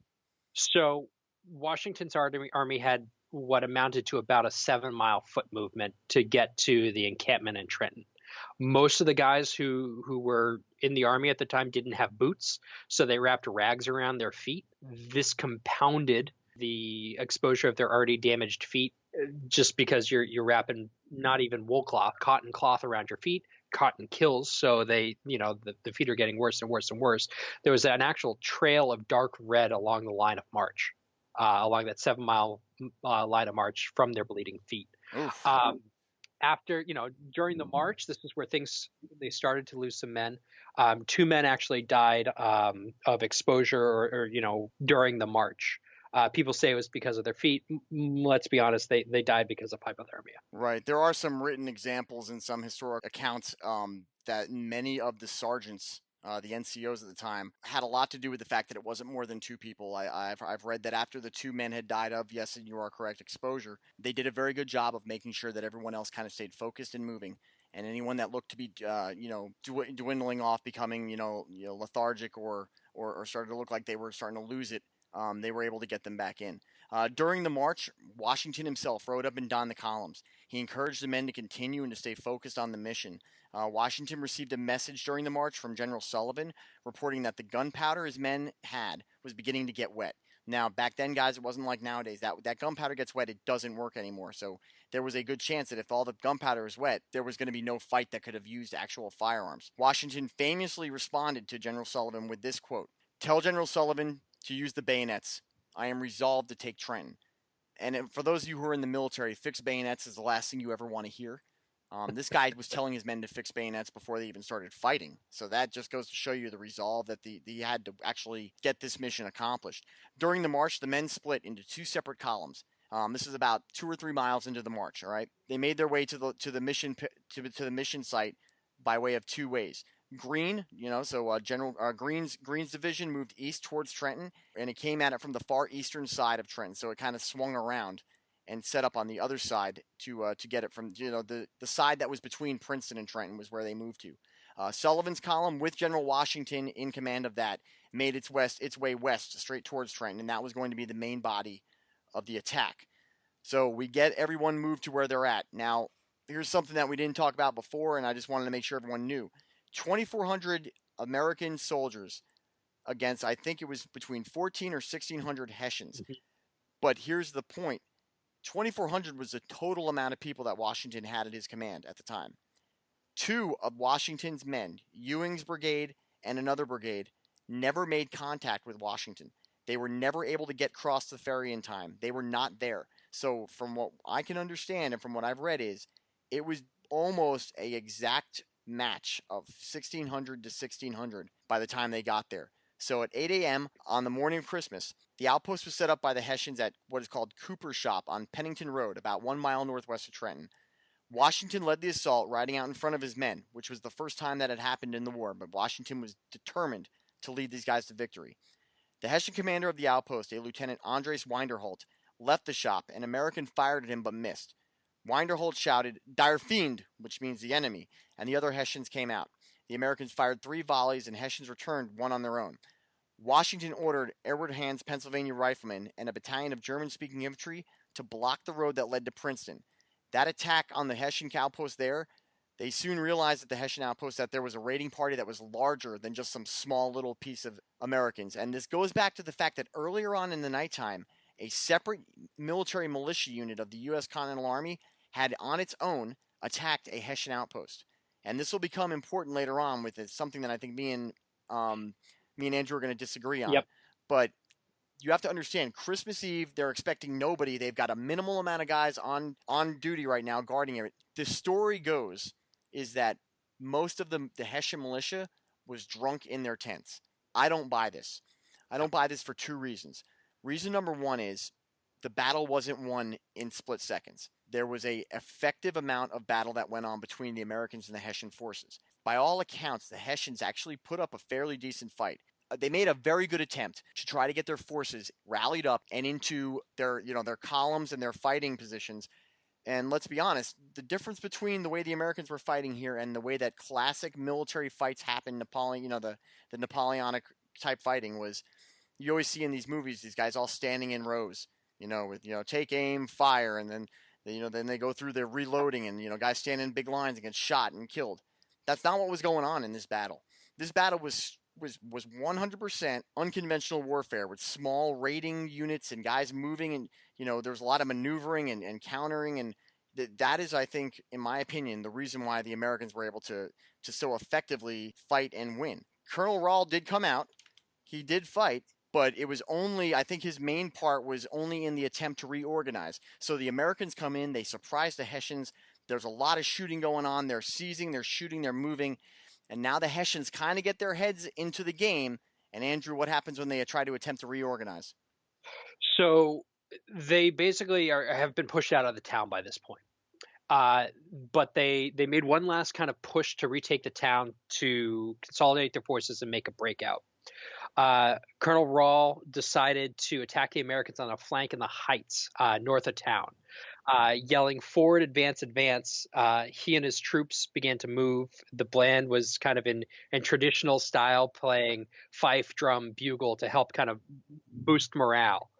So Washington's army had what amounted to about a 7-mile foot movement to get to the encampment in Trenton. Most of the guys who were in the army at the time didn't have boots, so they wrapped rags around their feet. This compounded the exposure of their already damaged feet just because you're wrapping not even wool cloth, cotton cloth around your feet. Cotton kills, so they, the feet are getting worse and worse and worse. There was an actual trail of dark red along the line of march, along that 7-mile line of march from their bleeding feet. After, during the march, this is where they started to lose some men. 2 men actually died of exposure or during the march. People say it was because of their feet. Let's be honest, they died because of hypothermia. Right. There are some written examples in some historic accounts that many of the sergeants, the NCOs at the time, had a lot to do with the fact that it wasn't more than 2 people. I've read that after the 2 men had died of, yes, and you are correct, exposure, they did a very good job of making sure that everyone else kind of stayed focused and moving. And anyone that looked to be, dwindling off, becoming, lethargic or started to look like they were starting to lose it, they were able to get them back in. During the march, Washington himself rode up and donned the columns. He encouraged the men to continue and to stay focused on the mission. Washington received a message during the march from General Sullivan reporting that the gunpowder his men had was beginning to get wet. Now, back then, guys, it wasn't like nowadays. That gunpowder gets wet, it doesn't work anymore. So there was a good chance that if all the gunpowder is wet, there was going to be no fight that could have used actual firearms. Washington famously responded to General Sullivan with this quote, "Tell General Sullivan to use the bayonets. I am resolved to take Trenton." And for those of you who are in the military, fix bayonets is the last thing you ever want to hear. This guy was telling his men to fix bayonets before they even started fighting. So that just goes to show you the resolve that he had to actually get this mission accomplished. During the march, the men split into 2 separate columns. This is about 2 or 3 miles into the march. All right, they made their way to the mission site by way of 2 ways. Greene, General Greene's division moved east towards Trenton, and it came at it from the far eastern side of Trenton. So it kind of swung around and set up on the other side to get it from the side that was between Princeton and Trenton was where they moved to. Sullivan's column, with General Washington in command of that, made its way west straight towards Trenton, and that was going to be the main body of the attack. So we get everyone moved to where they're at. Now, here's something that we didn't talk about before, and I just wanted to make sure everyone knew. 2,400 American soldiers against, I think it was between 1,400 or 1,600 Hessians. But here's the point. 2,400 was the total amount of people that Washington had at his command at the time. 2 of Washington's men, Ewing's brigade and another brigade, never made contact with Washington. They were never able to get across the ferry in time. They were not there. So from what I can understand and from what I've read is, it was almost an exact match of 1,600 to 1,600 by the time they got there. So at 8 a.m. on the morning of Christmas, the outpost was set up by the Hessians at what is called Cooper's Shop on Pennington Road, about 1 mile northwest of Trenton. Washington led the assault, riding out in front of his men, which was the first time that had happened in the war, but Washington was determined to lead these guys to victory. The Hessian commander of the outpost, a Lieutenant Andres Winderholt, left the shop. An American fired at him but missed. Winderholt shouted, "Der Fiend," which means the enemy, and the other Hessians came out. The Americans fired 3 volleys, and Hessians returned 1 on their own. Washington ordered Edward Hand's Pennsylvania riflemen and a battalion of German-speaking infantry to block the road that led to Princeton. That attack on the Hessian outpost there, they soon realized at the Hessian outpost that there was a raiding party that was larger than just some small little piece of Americans. And this goes back to the fact that earlier on in the nighttime, a separate military militia unit of the U.S. Continental Army had on its own attacked a Hessian outpost. And this will become important later on with something that I think me and Andrew are going to disagree on. Yep. But you have to understand, Christmas Eve, they're expecting nobody. They've got a minimal amount of guys on duty right now guarding it. The story goes is that most of the Hessian militia was drunk in their tents. I don't buy this. I don't buy this for 2 reasons. Reason number 1 is the battle wasn't won in split seconds. There was an effective amount of battle that went on between the Americans and the Hessian forces. By all accounts, the Hessians actually put up a fairly decent fight. They made a very good attempt to try to get their forces rallied up and into their columns and their fighting positions. And let's be honest, the difference between the way the Americans were fighting here and the way that classic military fights happen, the Napoleonic type fighting, was you always see in these movies these guys all standing in rows, with take aim, fire, and then then they go through their reloading, and guys stand in big lines and get shot and killed. That's not what was going on in this battle. This battle was 100% unconventional warfare with small raiding units and guys moving, and there was a lot of maneuvering and countering, and that is, I think, in my opinion, the reason why the Americans were able to so effectively fight and win. Colonel Rahl did come out. He did fight, but it was only, I think his main part was only in the attempt to reorganize. So the Americans come in, they surprise the Hessians. There's a lot of shooting going on. They're seizing, they're shooting, they're moving. And now the Hessians kind of get their heads into the game. And Andrew, what happens when they try to attempt to reorganize? So they basically have been pushed out of the town by this point. But they made one last kind of push to retake the town, to consolidate their forces and make a breakout. Colonel Rahl decided to attack the Americans on a flank in the heights north of town. Yelling, "Forward, advance, advance." He and his troops began to move. The band was kind of in traditional style, playing fife, drum, bugle to help kind of boost morale.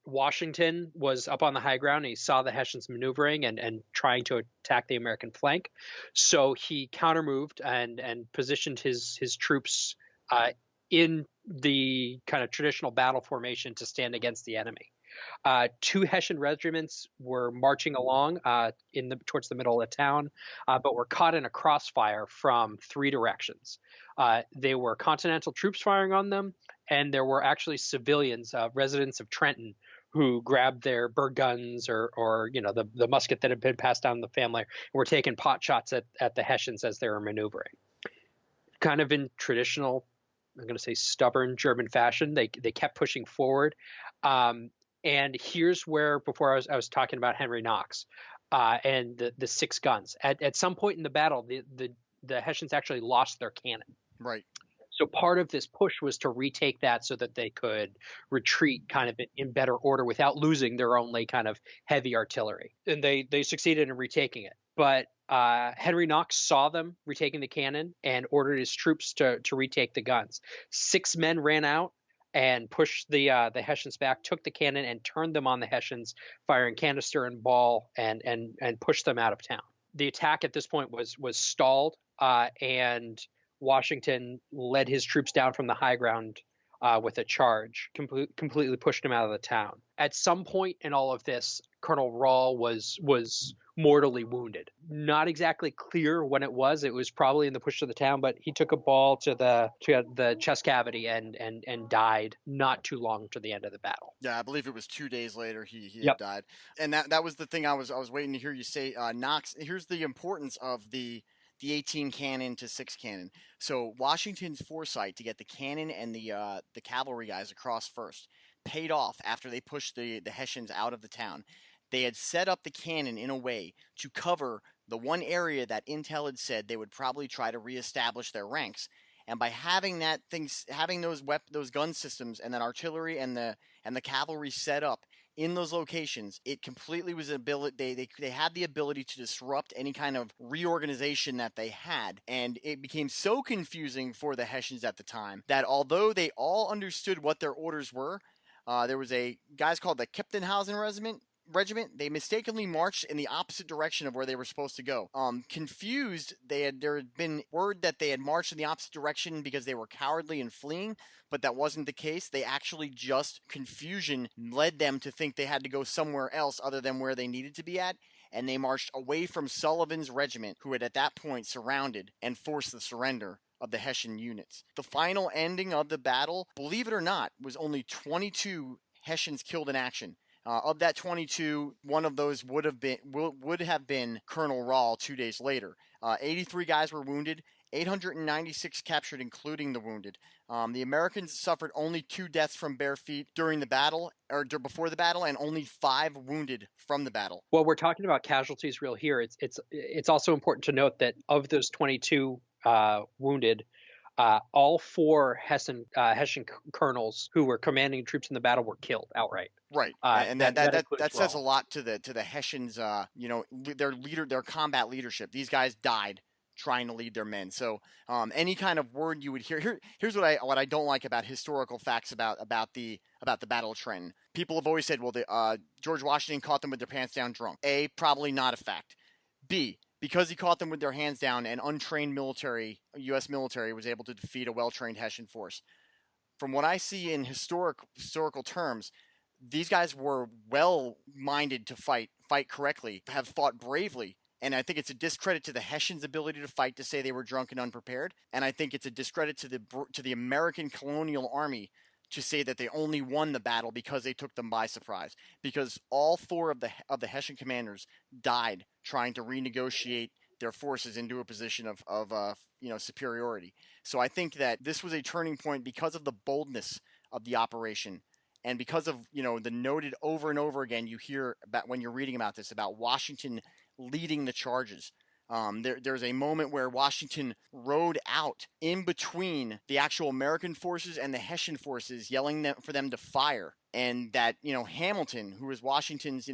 Washington was up on the high ground, and he saw the Hessians maneuvering and trying to attack the American flank. So he countermoved and positioned his troops in the kind of traditional battle formation to stand against the enemy. 2 Hessian regiments were marching along towards the middle of the town, but were caught in a crossfire from 3 directions. They were Continental troops firing on them, and there were actually civilians, residents of Trenton, who grabbed their bird guns or the musket that had been passed down the family, and were taking pot shots at the Hessians as they were maneuvering. Kind of in traditional, I'm going to say stubborn German fashion, they kept pushing forward. And here's where, before I was talking about Henry Knox and the 6 guns. At some point in the battle, the Hessians actually lost their cannon. Right. So part of this push was to retake that so that they could retreat kind of in better order without losing their only kind of heavy artillery. And they succeeded in retaking it. But Henry Knox saw them retaking the cannon and ordered his troops to retake the guns. 6 men ran out and pushed the Hessians back, took the cannon and turned them on the Hessians, firing canister and ball and pushed them out of town. The attack at this point was stalled, and Washington led his troops down from the high ground with a charge, completely pushed him out of the town. At some point in all of this, Colonel Rahl was mortally wounded. Not exactly clear when it was. It was probably in the push to the town, but he took a ball to the chest cavity and died not too long to the end of the battle. Yeah, I believe it was 2 days later he Yep. had died. And that was the thing I was waiting to hear you say. Knox, here's the importance of the 18 cannon to 6 cannon. So Washington's foresight to get the cannon and the cavalry guys across first paid off after they pushed the Hessians out of the town. They had set up the cannon in a way to cover the one area that Intel had said they would probably try to reestablish their ranks. And by having those gun systems and that artillery and the cavalry set up in those locations, it completely was ability. They had the ability to disrupt any kind of reorganization that they had, and it became so confusing for the Hessians at the time that although they all understood what their orders were, there was a guys called the Kemptenhausen Regiment. They mistakenly marched in the opposite direction of where they were supposed to go. Confused, there had been word that they had marched in the opposite direction because they were cowardly and fleeing, but that wasn't the case. They actually just confusion led them to think they had to go somewhere else other than where they needed to be at, and they marched away from Sullivan's regiment, who had at that point surrounded and forced the surrender of the Hessian units. The final ending of the battle, believe it or not, was only 22 Hessians killed in action. Of that 22, one of those would have been Colonel Rahl 2 days later. 83 guys were wounded, 896 captured, including the wounded. The Americans suffered only 2 deaths from bare feet during the battle, or before the battle, and only 5 wounded from the battle. Well, we're talking about casualties real here. It's also important to note that of those 22 wounded, all 4 Hessian colonels who were commanding troops in the battle were killed outright. Right, and that says a lot to the Hessians. Their combat leadership. These guys died trying to lead their men. So any kind of word you would hear. Here's what I don't like about historical facts about the Battle of Trenton. People have always said, well, George Washington caught them with their pants down drunk. A, probably not a fact. B, because he caught them with their hands down, an untrained U.S. military was able to defeat a well-trained Hessian force. From what I see in historical terms, these guys were well-minded to fight correctly, have fought bravely, and I think it's a discredit to the Hessians' ability to fight to say they were drunk and unprepared, and I think it's a discredit to the American colonial army to say that they only won the battle because they took them by surprise. Because all 4 of the Hessian commanders died trying to renegotiate their forces into a position of superiority. So I think that this was a turning point because of the boldness of the operation, and because of the noted over and over again you hear about when you're reading about this, about Washington leading the charges. There's a moment where Washington rode out in between the actual American forces and the Hessian forces, yelling for them to fire. And that, Hamilton, who was Washington's,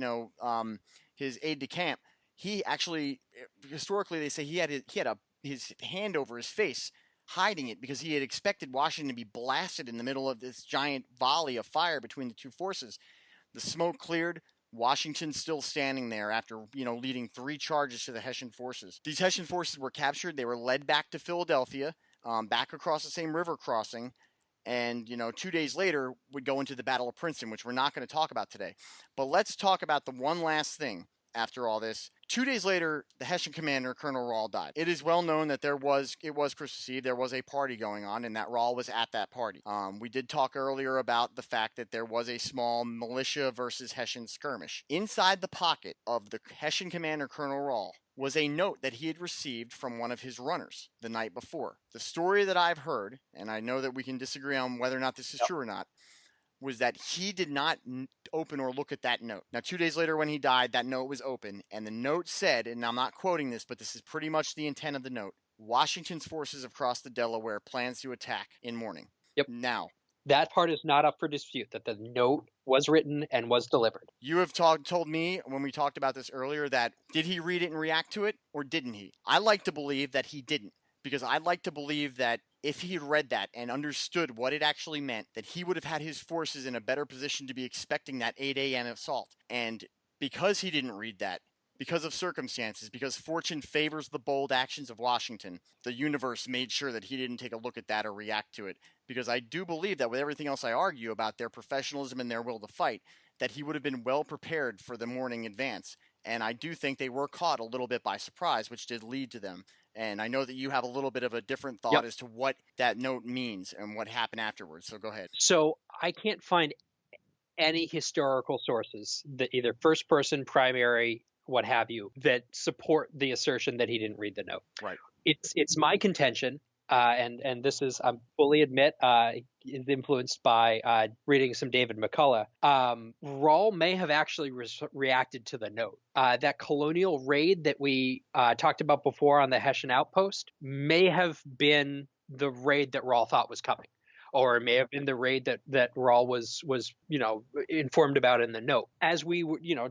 his aide-de-camp, he actually, historically, they say he had his hand over his face, hiding it because he had expected Washington to be blasted in the middle of this giant volley of fire between the two forces. The smoke cleared. Washington still standing there after, leading 3 charges to the Hessian forces. These Hessian forces were captured. They were led back to Philadelphia, back across the same river crossing, and, 2 days later would go into the Battle of Princeton, which we're not going to talk about today. But let's talk about the one last thing after all this. 2 days later, the Hessian commander, Colonel Rahl, died. It is well known that it was Christmas Eve. There was a party going on, and that Rahl was at that party. We did talk earlier about the fact that there was a small militia versus Hessian skirmish. Inside the pocket of the Hessian commander, Colonel Rahl, was a note that he had received from one of his runners the night before. The story that I've heard, and I know that we can disagree on whether or not this is true or not, was that he did not open or look at that note. Now, 2 days later when he died, that note was open, and the note said, and I'm not quoting this, but this is pretty much the intent of the note, Washington's forces have crossed the Delaware, plans to attack in morning. Yep. Now, that part is not up for dispute, that the note was written and was delivered. You have told me when we talked about this earlier that did he read it and react to it, or didn't he? I like to believe that he didn't, because I'd like to believe that if he had read that and understood what it actually meant, that he would have had his forces in a better position to be expecting that 8 a.m. assault. And because he didn't read that, because of circumstances, because fortune favors the bold actions of Washington, the universe made sure that he didn't take a look at that or react to it. Because I do believe that with everything else I argue about their professionalism and their will to fight, that he would have been well prepared for the morning advance. And I do think they were caught a little bit by surprise, which did lead to them. And I know that you have a little bit of a different thought as to what that note means and what happened afterwards. So go ahead. So I can't find any historical sources that either first person, primary, what have you, that support the assertion that he didn't read the note. Right. It's my contention, and this is, I fully admit, is influenced by reading some David McCullough. Rawl may have actually reacted to the note. That colonial raid that we talked about before on the Hessian outpost may have been the raid that Rawl thought was coming. Or it may have been the raid that Rawl was informed about in the note. As we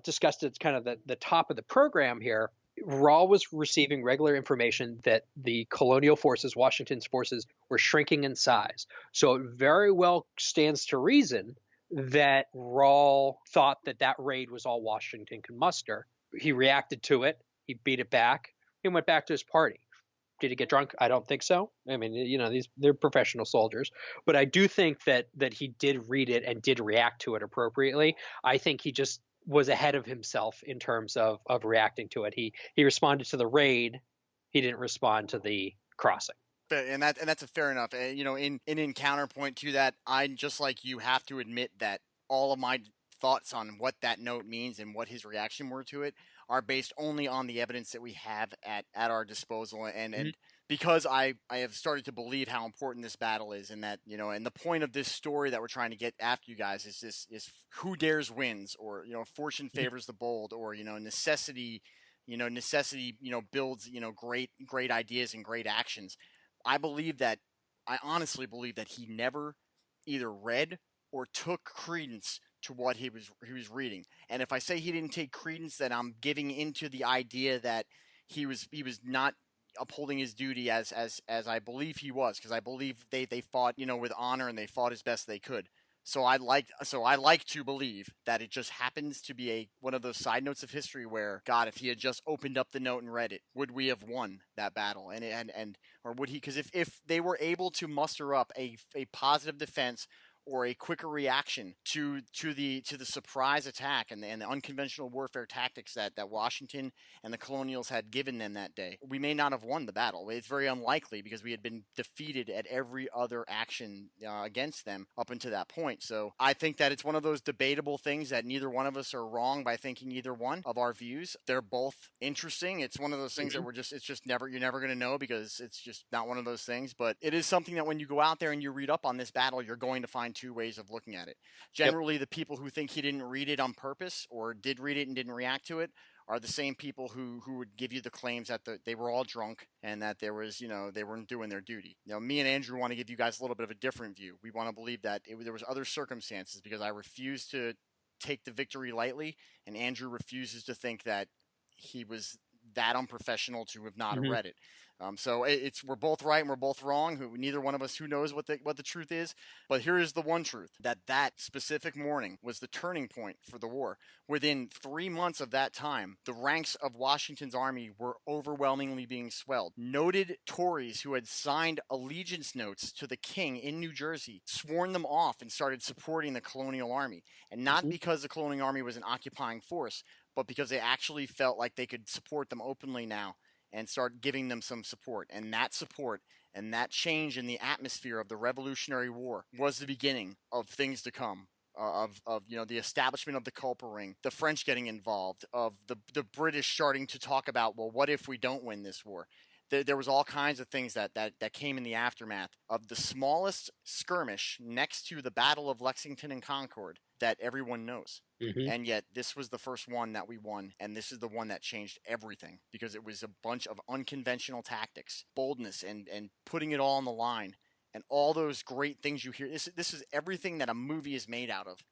discussed at kind of the top of the program here, Rawl was receiving regular information that the colonial forces, Washington's forces, were shrinking in size. So it very well stands to reason that Rawl thought that raid was all Washington could muster. He reacted to it. He beat it back. He went back to his party. Did he get drunk? I don't think so. I mean, they're professional soldiers, but I do think that he did read it and did react to it appropriately. I think he just was ahead of himself in terms of reacting to it. He responded to the raid. He didn't respond to the crossing. And that's a fair enough. In counterpoint to that, I, just like you, have to admit that all of my thoughts on what that note means and what his reaction were to it are based only on the evidence that we have at our disposal. And because I have started to believe how important this battle is, and that, and the point of this story that we're trying to get after you guys is who dares wins, or, fortune favors the bold, or, necessity builds, great ideas and great actions. I honestly believe that he never either read or took credence to what he was reading. And if I say he didn't take credence, then I'm giving into the idea that he was not upholding his duty as I believe he was, because I believe they fought, with honor, and they fought as best they could. So I like to believe that it just happens to be one of those side notes of history where, God, if he had just opened up the note and read it, would we have won that battle? Or would he? Because if they were able to muster up a positive defense or a quicker reaction to the surprise attack and the unconventional warfare tactics that Washington and the colonials had given them that day, we may not have won the battle. It's very unlikely, because we had been defeated at every other action against them up until that point. So I think that it's one of those debatable things that neither one of us are wrong by thinking either one of our views. They're both interesting. It's one of those things that you're never going to know, because it's just not one of those things. But it is something that when you go out there and you read up on this battle, you're going to find two ways of looking at it. Generally, the people who think he didn't read it on purpose, or did read it and didn't react to it, are the same people who would give you the claims that they were all drunk and that there was, they weren't doing their duty. Me and Andrew want to give you guys a little bit of a different view. We want to believe that there was other circumstances, because I refuse to take the victory lightly, and Andrew refuses to think that he was that unprofessional to have not read it. So we're both right and we're both wrong. Neither one of us who knows what the truth is. But here is the one truth: that specific morning was the turning point for the war. Within 3 months of that time, the ranks of Washington's army were overwhelmingly being swelled. Noted Tories who had signed allegiance notes to the king in New Jersey sworn them off and started supporting the colonial army. And not because the colonial army was an occupying force, but because they actually felt like they could support them openly now and start giving them some support. And that support and that change in the atmosphere of the Revolutionary War was the beginning of things to come. Of the establishment of the Culper Ring, the French getting involved, of the British starting to talk about, well, what if we don't win this war? There was all kinds of things that came in the aftermath of the smallest skirmish next to the Battle of Lexington and Concord that everyone knows. And yet this was the first one that we won, and this is the one that changed everything, because it was a bunch of unconventional tactics, boldness, and putting it all on the line. And all those great things you hear, this is everything that a movie is made out of,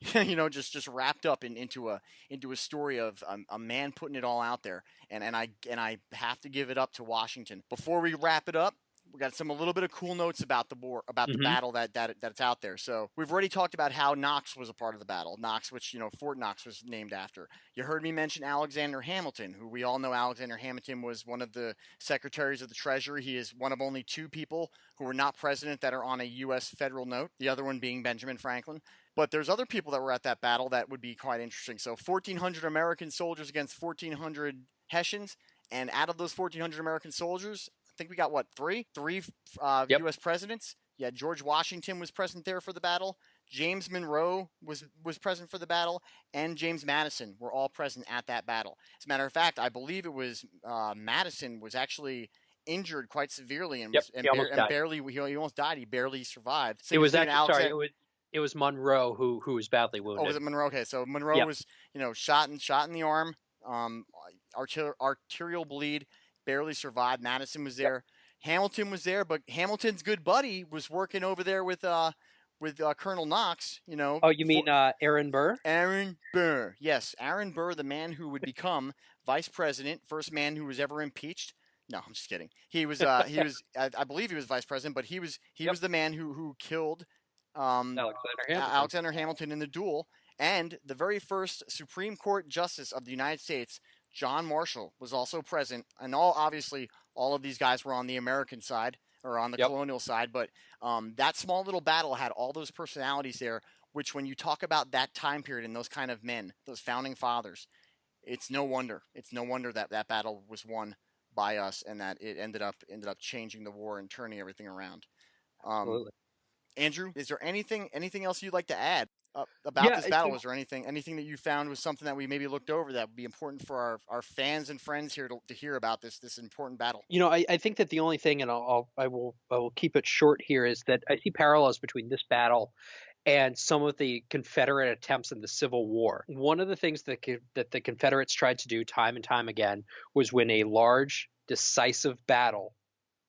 just wrapped up into a story of a man putting it all out there. And I have to give it up to Washington. Before we wrap it up, We got a little bit of cool notes about the war, about the Mhm. battle that's out there. So we've already talked about how Knox was a part of the battle. Knox, which Fort Knox was named after. You heard me mention Alexander Hamilton, who we all know. Alexander Hamilton was one of the secretaries of the Treasury. He is one of only 2 people who were not president that are on a U.S. federal note. The other one being Benjamin Franklin. But there's other people that were at that battle that would be quite interesting. So 1,400 American soldiers against 1,400 Hessians, and out of those 1,400 American soldiers, I think we got three Yep. U.S. presidents. Yeah, George Washington was present there for the battle. James Monroe was present for the battle, and James Madison were all present at that battle. As a matter of fact, I believe it was Madison was actually injured quite severely and Yep, was, he almost died. barely he almost died. He barely survived. It was actually it was Monroe who was badly wounded. Oh, was it Monroe? Okay, so Monroe Yep. was shot in the arm, arterial bleed, barely survived. Madison was there. Yep. Hamilton was there, but Hamilton's good buddy was working over there with Colonel Knox. Oh, you mean Aaron Burr? Aaron Burr, yes, Aaron Burr, the man who would become vice president, first man who was ever impeached. No, I'm just kidding. He was I believe he was vice president, but he was the man who killed Alexander Hamilton in the duel. And the very first Supreme Court Justice of the United States, John Marshall, was also present. And obviously all of these guys were on the American side or on the colonial side. But that small little battle had all those personalities there, which when you talk about that time period and those kind of men, those founding fathers, it's no wonder that battle was won by us and that it ended up changing the war and turning everything around. Absolutely. Andrew, is there anything else you'd like to add about this battle? Was there anything that you found was something that we maybe looked over that would be important for our fans and friends here to hear about this important battle? I think that the only thing, and I will keep it short here, is that I see parallels between this battle and some of the Confederate attempts in the Civil War. One of the things that the Confederates tried to do time and time again was win a large, decisive battle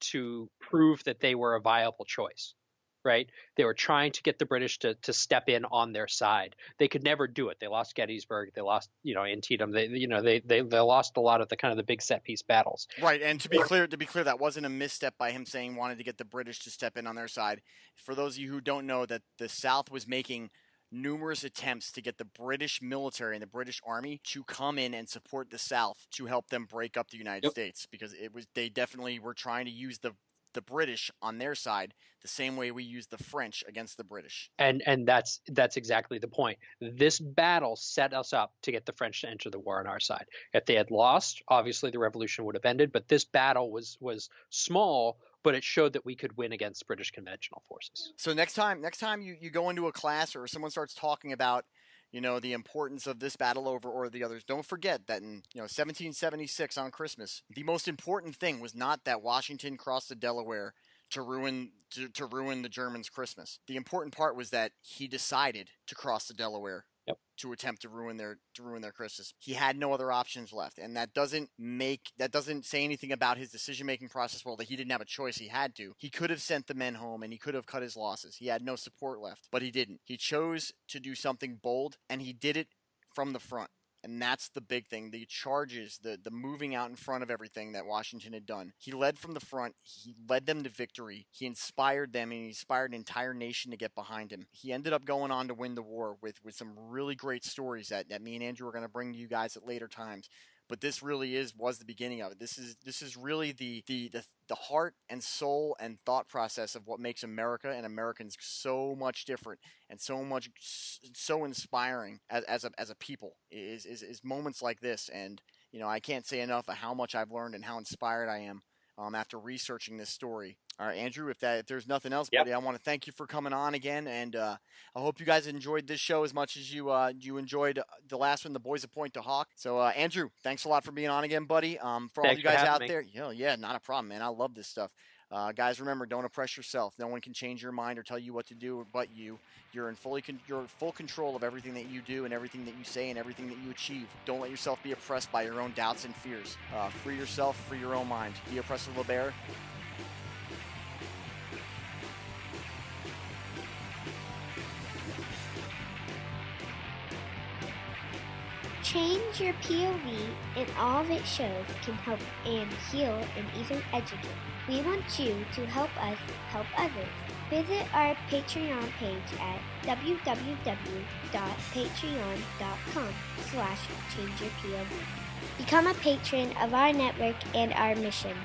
to prove that they were a viable choice. Right? They were trying to get the British to step in on their side. They could never do it. They lost Gettysburg. They lost, Antietam. They lost a lot of the kind of the big set piece battles. Right. And to be clear, that wasn't a misstep by him saying wanted to get the British to step in on their side. For those of you who don't know, that the South was making numerous attempts to get the British military and the British Army to come in and support the South to help them break up the United States, because they definitely were trying to use the British on their side the same way we used the French against the British. And that's exactly the point. This battle set us up to get the French to enter the war on our side. If they had lost, obviously the revolution would have ended, but this battle was small, but it showed that we could win against British conventional forces. So next time you go into a class or someone starts talking about the importance of this battle or the others, don't forget that in 1776 on Christmas, the most important thing was not that Washington crossed the Delaware to ruin the Germans' Christmas. The important part was that he decided to cross the Delaware to attempt to ruin their Christmas. He had no other options left, and that doesn't say anything about his decision-making process. Well, that he didn't have a choice; he had to. He could have sent the men home, and he could have cut his losses. He had no support left, but he didn't. He chose to do something bold, and he did it from the front. And that's the big thing. The charges, the moving out in front of everything that Washington had done. He led from the front. He led them to victory. He inspired them, and he inspired an entire nation to get behind him. He ended up going on to win the war with some really great stories that me and Andrew are going to bring to you guys at later times. But this really was the beginning of it. This is really the heart and soul and thought process of what makes America and Americans so much different and so inspiring as a people is moments like this. And I can't say enough of how much I've learned and how inspired I am after researching this story. All right, Andrew, if there's nothing else, buddy, I want to thank you for coming on again, and I hope you guys enjoyed this show as much as you enjoyed the last one, The Boys of Point to Hawk. So, Andrew, thanks a lot for being on again, buddy. For all you guys out there, yeah, not a problem, man. I love this stuff. Guys, remember, don't oppress yourself. No one can change your mind or tell you what to do but you. You're in full control of everything that you do and everything that you say and everything that you achieve. Don't let yourself be oppressed by your own doubts and fears. Free yourself, free your own mind. Be oppressive, LeBear. Change your POV, and all of its shows can help and heal and even educate. We want you to help us help others. Visit our Patreon page at www.patreon.com/changeyourpov. Become a patron of our network and our mission.